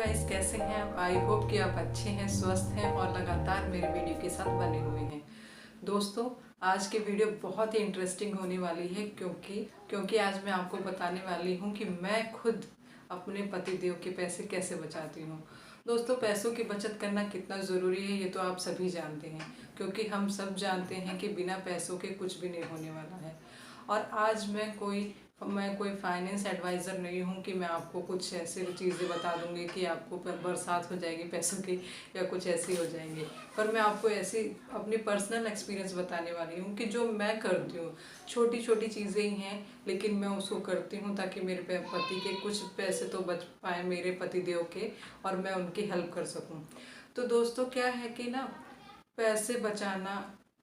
Guys, कैसे हैं आप। आई होप कि आप अच्छे हैं, स्वस्थ हैं और लगातार मेरे वीडियो के साथ बने हुए हैं। दोस्तों, आज की वीडियो बहुत ही इंटरेस्टिंग होने वाली है क्योंकि आज मैं आपको बताने वाली हूं कि मैं खुद अपने पतिदेव के पैसे कैसे बचाती हूं। दोस्तों, पैसों की बचत करना कितना ज़रूरी है ये तो आप सभी जानते हैं, क्योंकि हम सब जानते हैं कि बिना पैसों के कुछ भी नहीं होने वाला है। और आज मैं कोई फाइनेंस एडवाइज़र नहीं हूँ कि मैं आपको कुछ ऐसे चीज़ें बता दूँगी कि आपको बरसात हो जाएगी पैसों की या कुछ ऐसी हो जाएंगे। पर मैं आपको ऐसी अपनी पर्सनल एक्सपीरियंस बताने वाली हूँ कि जो मैं करती हूँ, छोटी छोटी चीज़ें ही हैं लेकिन मैं उसको करती हूँ ताकि मेरे पति के कुछ पैसे तो बच पाए, मेरे पति देव के, और मैं उनकी हेल्प कर सकूँ। तो दोस्तों, क्या है कि ना, पैसे बचाना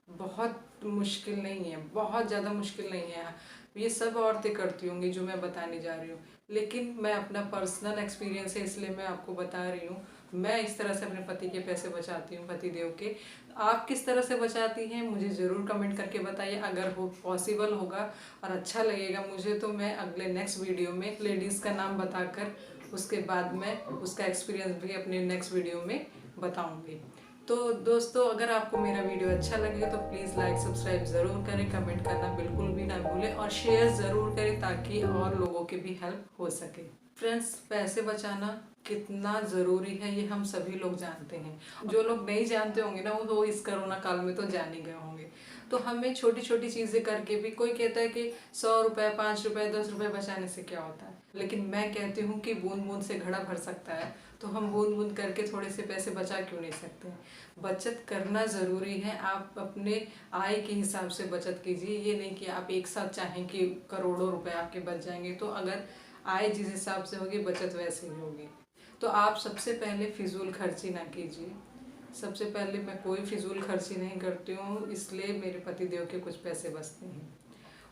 बहुत मुश्किल नहीं है, बहुत ज़्यादा मुश्किल नहीं है। ये सब औरतें करती होंगी जो मैं बताने जा रही हूँ, लेकिन मैं अपना पर्सनल एक्सपीरियंस है इसलिए मैं आपको बता रही हूँ। मैं इस तरह से अपने पति के पैसे बचाती हूँ, पति देव के। आप किस तरह से बचाती हैं मुझे ज़रूर कमेंट करके बताइए। अगर हो पॉसिबल होगा और अच्छा लगेगा मुझे, तो मैं अगले नेक्स्ट वीडियो में लेडीज़ का नाम बताकर उसके बाद मैं उसका एक्सपीरियंस भी अपने नेक्स्ट वीडियो में बताऊँगी। तो दोस्तों, अगर आपको मेरा वीडियो अच्छा लगे तो प्लीज़ लाइक सब्सक्राइब ज़रूर करें, कमेंट करना बिल्कुल भी ना भूलें और शेयर ज़रूर करें ताकि और लोगों की भी हेल्प हो सके। फ्रेंड्स, पैसे बचाना कितना ज़रूरी है ये हम सभी लोग जानते हैं। जो लोग नहीं जानते होंगे ना, वो तो इस कोरोना काल में तो जान ही गए होंगे। तो हमें छोटी छोटी चीज़ें करके भी, कोई कहता है कि 100 रुपये, 5 रुपये, 10 रुपये बचाने से क्या होता है, लेकिन मैं कहती हूँ कि बूंद बूंद से घड़ा भर सकता है। तो हम बूंद बूंद करके थोड़े से पैसे बचा क्यों नहीं सकते। बचत करना ज़रूरी है। आप अपने आय के हिसाब से बचत कीजिए। ये नहीं कि आप एक साथ चाहें कि करोड़ों रुपए आपके बच जाएंगे। तो अगर आय जिस हिसाब से होगी, बचत वैसे ही होगी। तो आप सबसे पहले फिजूल खर्ची ना कीजिए। सबसे पहले मैं कोई फिजूल खर्ची नहीं करती हूँ, इसलिए मेरे पति देव के कुछ पैसे बचते हैं।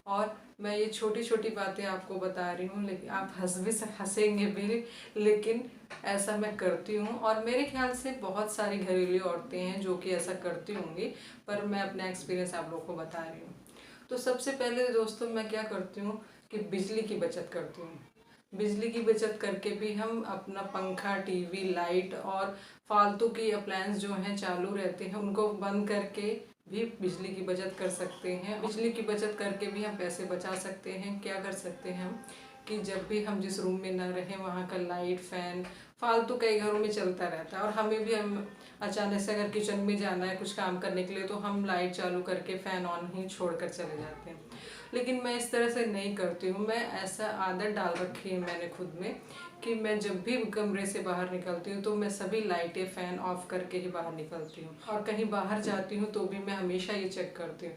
और मैं ये छोटी छोटी बातें आपको बता रही हूँ, लेकिन आप हंसेंगे भी, लेकिन ऐसा मैं करती हूँ। और मेरे ख्याल से बहुत सारी घरेलू औरतें हैं जो कि ऐसा करती होंगी, पर मैं अपना एक्सपीरियंस आप लोगों को बता रही हूँ। तो सबसे पहले दोस्तों, मैं क्या करती हूँ कि बिजली की बचत करती हूँ। बिजली की बचत करके भी हम अपना पंखा, टीवी, लाइट और फालतू की अप्लायंस जो हैं चालू रहते हैं उनको बंद करके भी बिजली की बचत कर सकते हैं। बिजली की बचत करके भी हम पैसे बचा सकते हैं। क्या कर सकते हैं हम कि जब भी हम जिस रूम में ना रहें वहाँ का लाइट, फैन फालतू कई घरों में चलता रहता है, और हमें भी हम अचानक से अगर किचन में जाना है कुछ काम करने के लिए तो हम लाइट चालू करके फ़ैन ऑन ही छोड़कर चले जाते हैं। लेकिन मैं इस तरह से नहीं करती हूँ। मैं ऐसा आदत डाल रखी है मैंने खुद में कि मैं जब भी कमरे से बाहर निकलती हूँ तो मैं सभी लाइटें, फ़ैन ऑफ करके ही बाहर निकलती हूँ। और कहीं बाहर जाती हूँ तो भी मैं हमेशा ये चेक करती हूँ।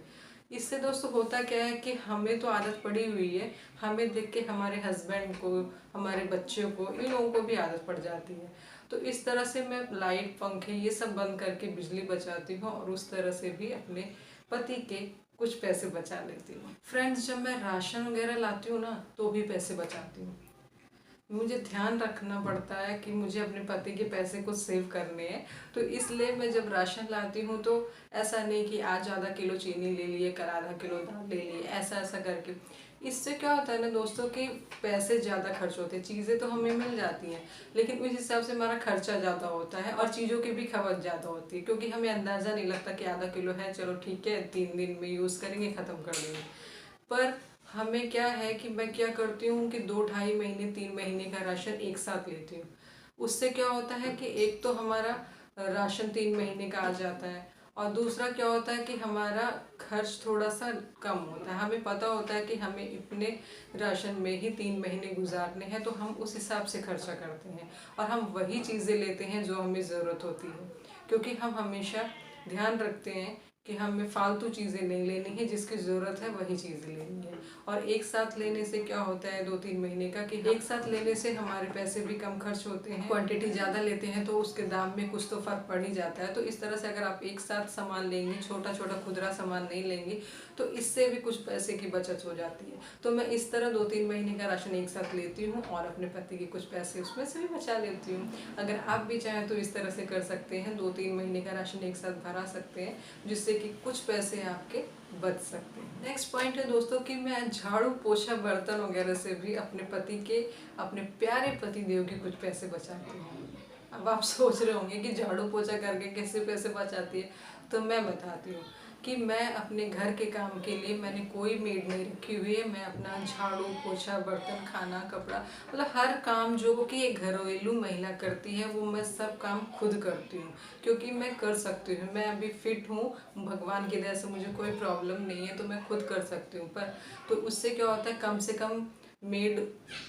इससे दोस्तों होता क्या है कि हमें तो आदत पड़ी हुई है, हमें देख के हमारे हस्बैंड को, हमारे बच्चों को, इन लोगों को भी आदत पड़ जाती है। तो इस तरह से मैं लाइट, पंखे ये सब बंद करके बिजली बचाती हूँ और उस तरह से भी अपने पति के कुछ पैसे बचा लेती हूँ। फ्रेंड्स, जब मैं राशन वगैरह लाती हूँ ना तो भी पैसे बचाती हूँ। मुझे ध्यान रखना पड़ता है कि मुझे अपने पति के पैसे कुछ सेव करने हैं, तो इसलिए मैं जब राशन लाती हूँ तो ऐसा नहीं कि आज आधा किलो चीनी ले लिए, कल आधा किलो दाल ले लिए, ऐसा ऐसा करके। इससे क्या होता है ना दोस्तों कि पैसे ज़्यादा खर्च होते हैं। चीज़ें तो हमें मिल जाती हैं लेकिन उस हिसाब से हमारा खर्चा ज़्यादा होता है और चीज़ों की भी खपत ज़्यादा होती है, क्योंकि हमें अंदाज़ा नहीं लगता कि आधा किलो है, चलो ठीक है 3 दिन में यूज़ करेंगे, ख़त्म कर देंगे। पर हमें क्या है कि मैं क्या करती हूँ कि 2-2.5 महीने, 3 महीने का राशन एक साथ लेती हूँ। उससे क्या होता है कि एक तो हमारा राशन 3 महीने का आ जाता है, और दूसरा क्या होता है कि हमारा खर्च थोड़ा सा कम होता है। हमें पता होता है कि हमें इतने राशन में ही 3 महीने गुजारने हैं, तो हम उस हिसाब से खर्चा करते हैं और हम वही चीज़ें लेते हैं जो हमें ज़रूरत होती है, क्योंकि हम हमेशा ध्यान रखते हैं कि हमें फालतू चीज़ें नहीं लेनी है, जिसकी ज़रूरत है वही चीज़ें लेनी है। और एक साथ लेने से क्या होता है 2-3 महीने का, कि एक साथ लेने से हमारे पैसे भी कम खर्च होते हैं। क्वांटिटी ज़्यादा लेते हैं तो उसके दाम में कुछ तो फ़र्क पड़ ही जाता है। तो इस तरह से अगर आप एक साथ सामान लेंगे, छोटा छोटा खुदरा सामान नहीं लेंगे, तो इससे भी कुछ पैसे की बचत हो जाती है। तो मैं इस तरह 2-3 महीने का राशन एक साथ लेती हूँ और अपने पति के कुछ पैसे उसमें से भी बचा लेती हूँ। अगर आप भी चाहें तो इस तरह से कर सकते हैं, 2-3 महीने का राशन एक साथ भरा सकते हैं, जिससे जिससे कि कुछ पैसे आपके बच सकते हैं। नेक्स्ट पॉइंट है दोस्तों कि मैं झाड़ू पोछा बर्तन वगैरह से भी अपने प्यारे पति देव के कुछ पैसे बचाती हूँ। अब आप सोच रहे होंगे कि झाड़ू पोछा करके कैसे पैसे बचाती है, तो मैं बताती हूँ कि मैं अपने घर के काम के लिए मैंने कोई मेड नहीं रखी हुई है। मैं अपना झाड़ू पोछा बर्तन खाना कपड़ा मतलब हर काम जो कि एक घरेलू महिला करती है वो मैं सब काम खुद करती हूँ, क्योंकि मैं कर सकती हूँ। मैं अभी फिट हूँ, भगवान की दया से मुझे कोई प्रॉब्लम नहीं है, तो मैं खुद कर सकती हूँ। पर तो उससे क्या होता है, कम से कम मेड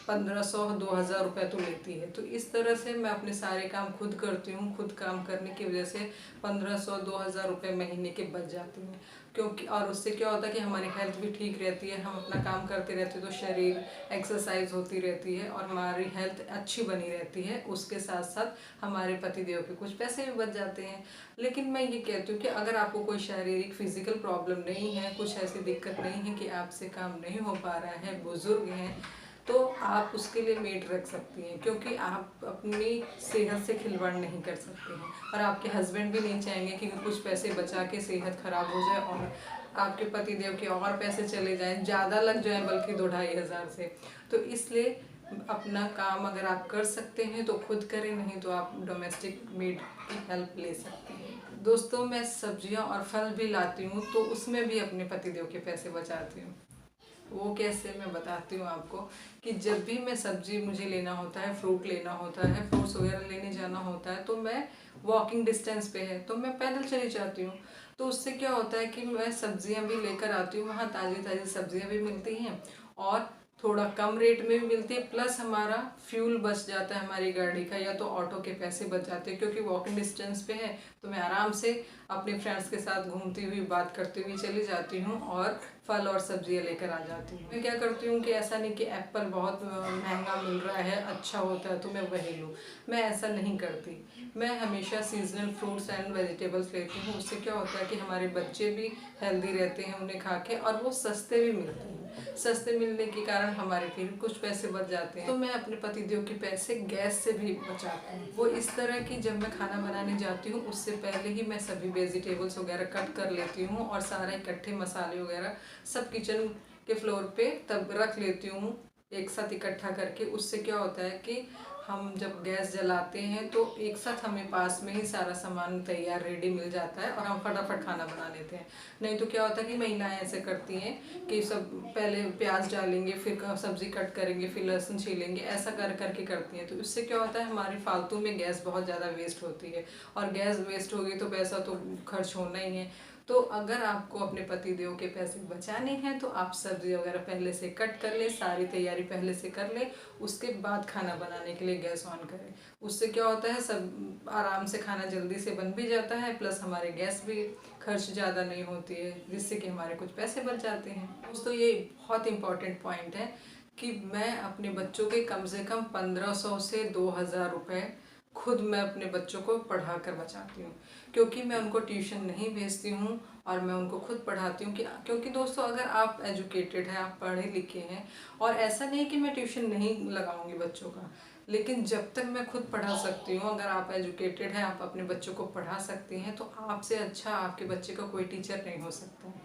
1500-2000 रुपये तो लेती है। तो इस तरह से मैं अपने सारे काम खुद करती हूँ। खुद काम करने की वजह से 1500-2000 रुपये महीने के बच जाते हैं। क्योंकि और उससे क्या होता है कि हमारी हेल्थ भी ठीक रहती है, हम अपना काम करते रहते हैं तो शरीर एक्सरसाइज होती रहती है और हमारी हेल्थ अच्छी बनी रहती है। उसके साथ साथ हमारे पतिदेव के कुछ पैसे भी बच जाते हैं। लेकिन मैं ये कहती हूँ कि अगर आपको कोई शारीरिक फिजिकल प्रॉब्लम नहीं है, कुछ ऐसी दिक्कत नहीं है कि आपसे काम नहीं हो पा रहा है, बुजुर्ग हैं, तो आप उसके लिए मेड रख सकती हैं, क्योंकि आप अपनी सेहत से खिलवाड़ नहीं कर सकते हैं और आपके हस्बैंड भी नहीं चाहेंगे कि कुछ पैसे बचा के सेहत खराब हो जाए और आपके पतिदेव के और पैसे चले जाएं, ज़्यादा लग जाए बल्कि 2-2.5 हज़ार से। तो इसलिए अपना काम अगर आप कर सकते हैं तो खुद करें, नहीं तो आप डोमेस्टिक मेड की हेल्प ले सकते हैं। दोस्तों मैं सब्जियां और फल भी लाती हूँ तो उसमें भी अपने पतिदेव के पैसे बचाती हूँ। वो कैसे, मैं बताती हूँ आपको कि जब भी मैं सब्जी मुझे लेना होता है, फ्रूट लेना होता है, फ्रूट्स वगैरह लेने जाना होता है, तो मैं वॉकिंग डिस्टेंस पे है तो मैं पैदल चली जाती हूँ। तो उससे क्या होता है कि मैं सब्जियाँ भी लेकर आती हूँ, वहाँ ताज़ी ताज़ी सब्जियाँ भी मिलती हैं और थोड़ा कम रेट में भी मिलती है, प्लस हमारा फ्यूल बच जाता है हमारी गाड़ी का, या तो ऑटो के पैसे बच जाते हैं। क्योंकि वॉकिंग डिस्टेंस पे है तो मैं आराम से अपने फ्रेंड्स के साथ घूमती हुई बात करती हुई चली जाती हूँ और फल और सब्जियाँ लेकर आ जाती हूँ। मैं क्या करती हूँ कि ऐसा नहीं कि एप्पल बहुत महंगा मिल रहा है, अच्छा होता है तो मैं वही लूँ, मैं ऐसा नहीं करती। मैं हमेशा सीजनल फ्रूट्स एंड वेजिटेबल्स लेती हूँ। उससे क्या होता है कि हमारे बच्चे भी हेल्दी रहते हैं उन्हें खा के, और वो सस्ते भी मिलते हैं। सस्ते मिलने के कारण हमारे फिर कुछ पैसे बच जाते हैं। तो मैं अपने पतिदेव के पैसे गैस से भी बचाती हूँ। वो इस तरह की, जब मैं खाना बनाने जाती हूँ उससे पहले ही मैं सभी वेजिटेबल्स वगैरह कट कर लेती हूँ और सारा इकट्ठे मसाले वगैरह सब किचन के फ्लोर पे तब रख लेती हूँ एक साथ इकट्ठा करके। उससे क्या होता है कि हम जब गैस जलाते हैं तो एक साथ हमें पास में ही सारा सामान तैयार रेडी मिल जाता है और हम फटाफट खाना बना लेते हैं। नहीं तो क्या होता है कि महिलाएं ऐसे करती हैं कि सब पहले प्याज डालेंगे, फिर सब्जी कट करेंगे, फिर लहसुन छीलेंगे, ऐसा कर करके करती हैं। तो इससे क्या होता है, हमारी फालतू में गैस बहुत ज़्यादा वेस्ट होती है और गैस वेस्ट होगी तो पैसा तो खर्च होना ही है। तो अगर आपको अपने पतिदेव के पैसे बचाने हैं तो आप सब्जी वगैरह पहले से कट कर ले, सारी तैयारी पहले से कर ले, उसके बाद खाना बनाने के लिए गैस ऑन करें। उससे क्या होता है, सब आराम से खाना जल्दी से बन भी जाता है, प्लस हमारे गैस भी खर्च ज़्यादा नहीं होती है, जिससे कि हमारे कुछ पैसे बच जाते हैं। दोस्तों ये बहुत इंपॉर्टेंट पॉइंट है कि मैं अपने बच्चों के कम से कम 1500 से 2000 रुपये खुद मैं अपने बच्चों को पढ़ा कर बचाती हूँ, क्योंकि मैं उनको ट्यूशन नहीं भेजती हूँ और मैं उनको खुद पढ़ाती हूँ। क्योंकि दोस्तों अगर आप एजुकेटेड हैं, आप पढ़े लिखे हैं, और ऐसा नहीं कि मैं ट्यूशन नहीं लगाऊंगी बच्चों का, लेकिन जब तक मैं खुद पढ़ा सकती हूँ, अगर आप एजुकेटेड हैं, आप अपने बच्चों को पढ़ा सकती हैं, तो आपसे अच्छा आपके बच्चे का कोई टीचर नहीं हो सकता है।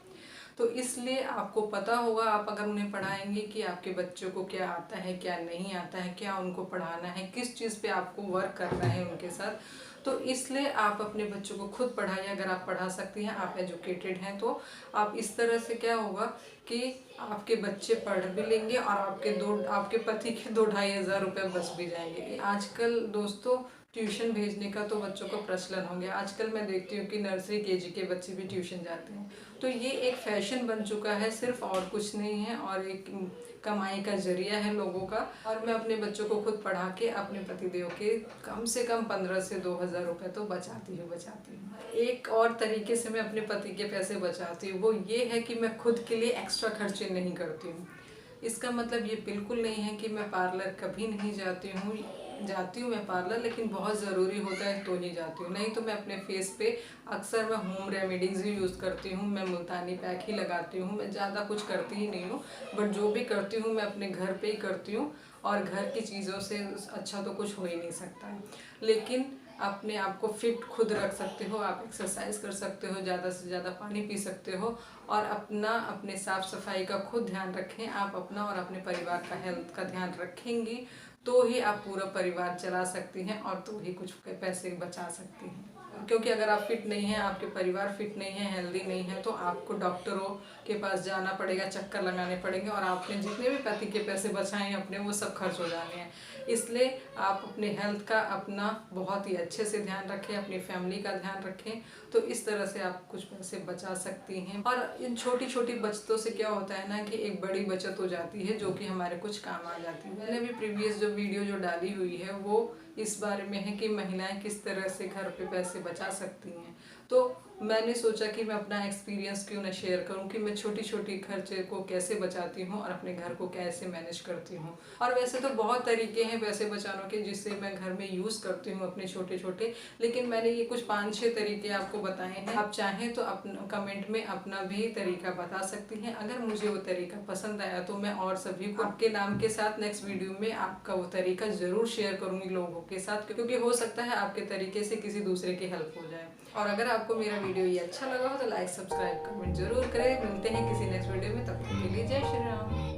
तो इसलिए आपको पता होगा, आप अगर उन्हें पढ़ाएंगे कि आपके बच्चों को क्या आता है क्या नहीं आता है, क्या उनको पढ़ाना है, किस चीज़ पे आपको वर्क करना है उनके साथ, तो इसलिए आप अपने बच्चों को खुद पढ़ाइए। अगर आप पढ़ा सकती हैं, आप एजुकेटेड हैं, तो आप इस तरह से क्या होगा कि आपके बच्चे पढ़ भी लेंगे और आपके पति के 2-2.5 हज़ार रुपये बच भी जाएंगे। आजकल दोस्तों ट्यूशन भेजने का तो बच्चों को प्रचलन हो गया। आजकल मैं देखती हूँ कि नर्सरी केजी के बच्चे भी ट्यूशन जाते हैं। तो ये एक फैशन बन चुका है सिर्फ, और कुछ नहीं है, और एक कमाई का जरिया है लोगों का। और मैं अपने बच्चों को खुद पढ़ा के अपने पतिदेव के कम से कम 15 से 2000 रुपये तो बचाती हूँ। एक और तरीके से मैं अपने पति के पैसे बचाती हूँ, वो ये है कि मैं खुद के लिए एक्स्ट्रा खर्चे नहीं करती हूँ। इसका मतलब ये बिल्कुल नहीं है कि मैं पार्लर कभी नहीं जाती हूँ मैं पार्लर, लेकिन बहुत ज़रूरी होता है तो ही जाती हूँ। नहीं तो मैं अपने फेस पे अक्सर मैं होम रेमेडीज़ ही यूज़ करती हूँ। मैं मुल्तानी पैक ही लगाती हूँ, मैं ज़्यादा कुछ करती ही नहीं हूँ, बट जो भी करती हूँ मैं अपने घर पे ही करती हूँ। और घर की चीज़ों से अच्छा तो कुछ हो ही नहीं सकता है। लेकिन अपने आप को फिट खुद रख सकते हो, आप एक्सरसाइज कर सकते हो, ज़्यादा से ज़्यादा पानी पी सकते हो और अपने साफ सफाई का खुद ध्यान रखें। आप अपना और अपने परिवार का हेल्थ का ध्यान रखेंगी तो ही आप पूरा परिवार चला सकती हैं और तो ही कुछ पैसे बचा सकती हैं। क्योंकि अगर आप फिट नहीं हैं, आपके परिवार फिट नहीं है, हेल्दी नहीं है, तो आपको डॉक्टरों के पास जाना पड़ेगा, चक्कर लगाने पड़ेंगे और आपने जितने भी पति के पैसे बचाए हैं अपने, वो सब खर्च हो जाने हैं। इसलिए आप अपने हेल्थ का अपना बहुत ही अच्छे से ध्यान रखें, अपनी फैमिली का ध्यान रखें, तो इस तरह से आप कुछ पैसे बचा सकती हैं। और इन छोटी छोटी बचतों से क्या होता है ना कि एक बड़ी बचत हो जाती है जो कि हमारे कुछ काम आ जाती है। मैंने भी प्रीवियस जो वीडियो जो डाली हुई है वो इस बारे में है कि महिलाएं किस तरह से घर पे पैसे बचा सकती हैं। तो मैंने सोचा कि मैं अपना एक्सपीरियंस क्यों ना शेयर करूं कि मैं छोटी छोटी खर्चे को कैसे बचाती हूं और अपने घर को कैसे मैनेज करती हूं। और वैसे तो बहुत तरीके हैं पैसे बचाने के जिससे मैं घर में यूज़ करती हूं अपने छोटे छोटे, लेकिन मैंने ये कुछ 5-6 तरीके आपको बताए हैं। आप चाहें तो अपना कमेंट में अपना भी तरीका बता सकती हैं। अगर मुझे वो तरीका पसंद आया तो मैं और सभी को आपके नाम के साथ नेक्स्ट वीडियो में आपका वो तरीका ज़रूर शेयर करूँगी लोगों के साथ, क्योंकि हो सकता है आपके तरीके से किसी दूसरे की हेल्प हो जाए। और अगर आपको मेरा वीडियो ये अच्छा लगा हो तो लाइक सब्सक्राइब कमेंट जरूर करें। मिलते हैं किसी नेक्स्ट वीडियो में, तब तक के लिए जय श्री राम।